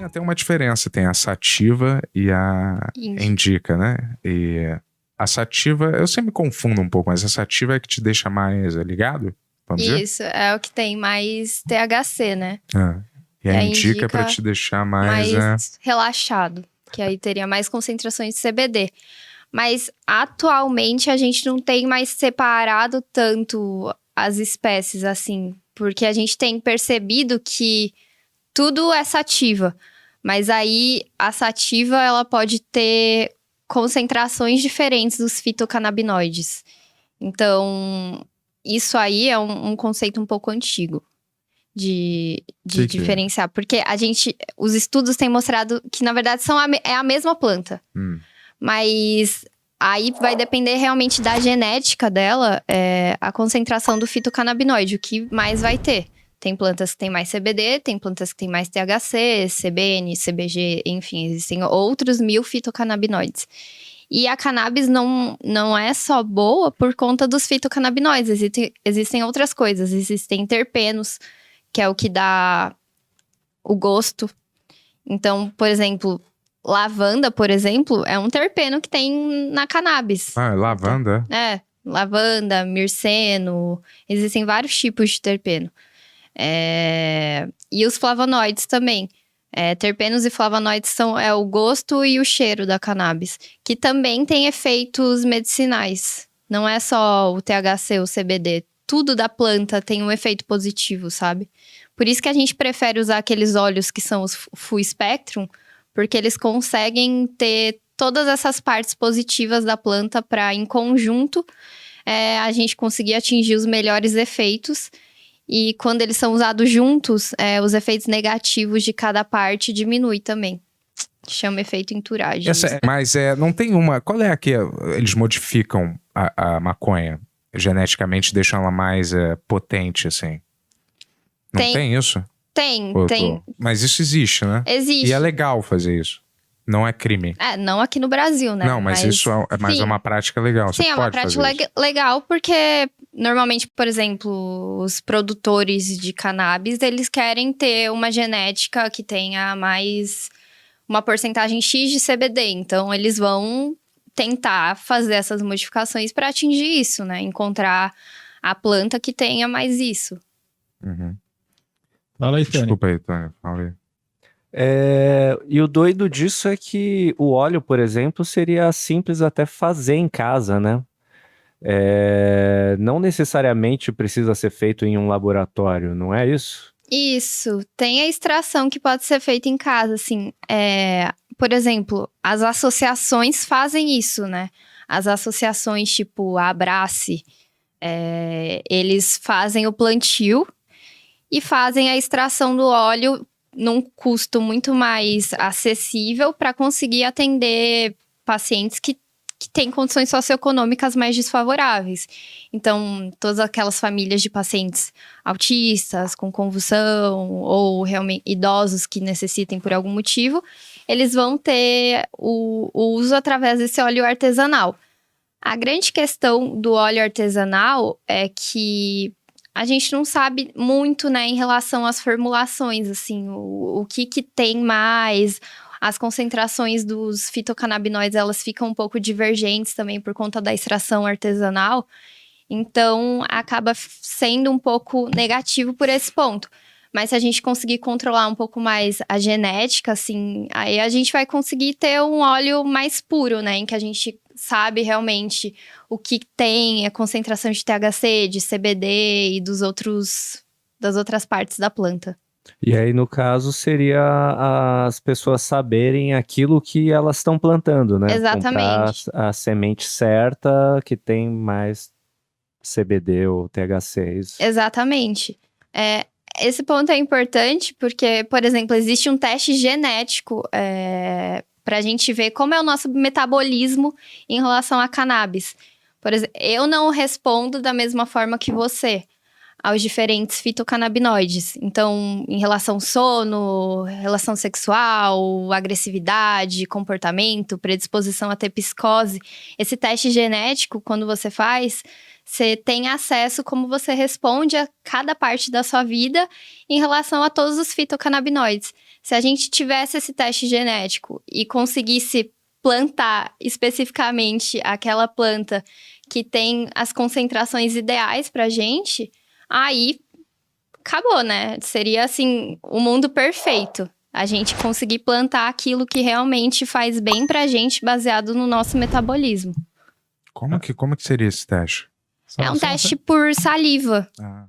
até uma diferença, tem a sativa e a indica, né? E a sativa, eu sempre me confundo um pouco, mas a sativa é que te deixa mais ligado? Vamos dizer? Isso, é o que tem mais THC, né? E a indica pra te deixar mais relaxado, que aí teria mais concentrações de CBD. Mas atualmente a gente não tem mais separado tanto as espécies assim, porque a gente tem percebido que tudo é sativa, mas aí a sativa ela pode ter concentrações diferentes dos fitocannabinoides. Então, isso aí é um conceito um pouco antigo de diferenciar. Porque os estudos têm mostrado que, na verdade, é a mesma planta. Mas aí vai depender realmente da genética dela, a concentração do fitocannabinoide, o que mais vai ter. Tem plantas que têm mais CBD, tem plantas que têm mais THC, CBN, CBG, enfim, existem outros 1000 fitocannabinoides. E a cannabis não é só boa por conta dos fitocannabinoides, existem outras coisas, existem terpenos, que é o que dá o gosto. Então, por exemplo, lavanda, por exemplo, é um terpeno que tem na cannabis. Lavanda? Lavanda, mirceno, existem vários tipos de terpeno. E os flavonoides também. Terpenos e flavonoides são o gosto e o cheiro da cannabis, que também tem efeitos medicinais. Não é só o THC, o CBD. Tudo da planta tem um efeito positivo, sabe? Por isso que a gente prefere usar aqueles óleos que são os full spectrum, porque eles conseguem ter todas essas partes positivas da planta para, em conjunto, a gente conseguir atingir os melhores efeitos. E quando eles são usados juntos, os efeitos negativos de cada parte diminuem também. Chama efeito entourage. Mas não tem uma... Qual é a que eles modificam a maconha geneticamente, deixam ela mais potente, assim? Não tem isso? Tem. Mas isso existe, né? Existe. E é legal fazer isso. Não é crime. Não aqui no Brasil, né? Não, mas isso é uma prática legal. Sim, Você é uma prática legal porque... Normalmente, por exemplo, os produtores de cannabis, eles querem ter uma genética que tenha mais uma porcentagem X de CBD. Então, eles vão tentar fazer essas modificações para atingir isso, né? Encontrar a planta que tenha mais isso. Fala aí, Tânia. Desculpa aí, Tânia. Fala aí. E o doido disso é que o óleo, por exemplo, seria simples até fazer em casa, né? Não necessariamente precisa ser feito em um laboratório, não é isso? Isso, tem a extração que pode ser feita em casa, assim, por exemplo, as associações fazem isso, né? As associações tipo a Abrace, eles fazem o plantio e fazem a extração do óleo num custo muito mais acessível para conseguir atender pacientes que têm condições socioeconômicas mais desfavoráveis. Então, todas aquelas famílias de pacientes autistas, com convulsão, ou realmente idosos que necessitem por algum motivo, eles vão ter o uso através desse óleo artesanal. A grande questão do óleo artesanal é que a gente não sabe muito, né, em relação às formulações, assim, o que tem mais. As concentrações dos fitocannabinoides, elas ficam um pouco divergentes também por conta da extração artesanal. Então, acaba sendo um pouco negativo por esse ponto. Mas se a gente conseguir controlar um pouco mais a genética, assim, aí a gente vai conseguir ter um óleo mais puro, né? Em que a gente sabe realmente o que tem, a concentração de THC, de CBD e das outras partes da planta. E aí, no caso, seria as pessoas saberem aquilo que elas estão plantando, né? Exatamente. Comprar a semente certa, que tem mais CBD ou THC. Exatamente. Esse ponto é importante porque, por exemplo, existe um teste genético para a gente ver como é o nosso metabolismo em relação à cannabis. Por exemplo, eu não respondo da mesma forma que você aos diferentes fitocannabinoides. Então, em relação ao sono, relação sexual, agressividade, comportamento, predisposição a ter psicose. Esse teste genético, quando você faz, Você tem acesso como você responde a cada parte da sua vida em relação a todos os fitocannabinoides. Se a gente tivesse esse teste genético e conseguisse plantar especificamente aquela planta que tem as concentrações ideais pra gente, aí acabou, né? Seria, assim, o mundo perfeito. A gente conseguir plantar aquilo que realmente faz bem pra gente, baseado no nosso metabolismo. Como que seria esse teste? É um teste por saliva. Ah.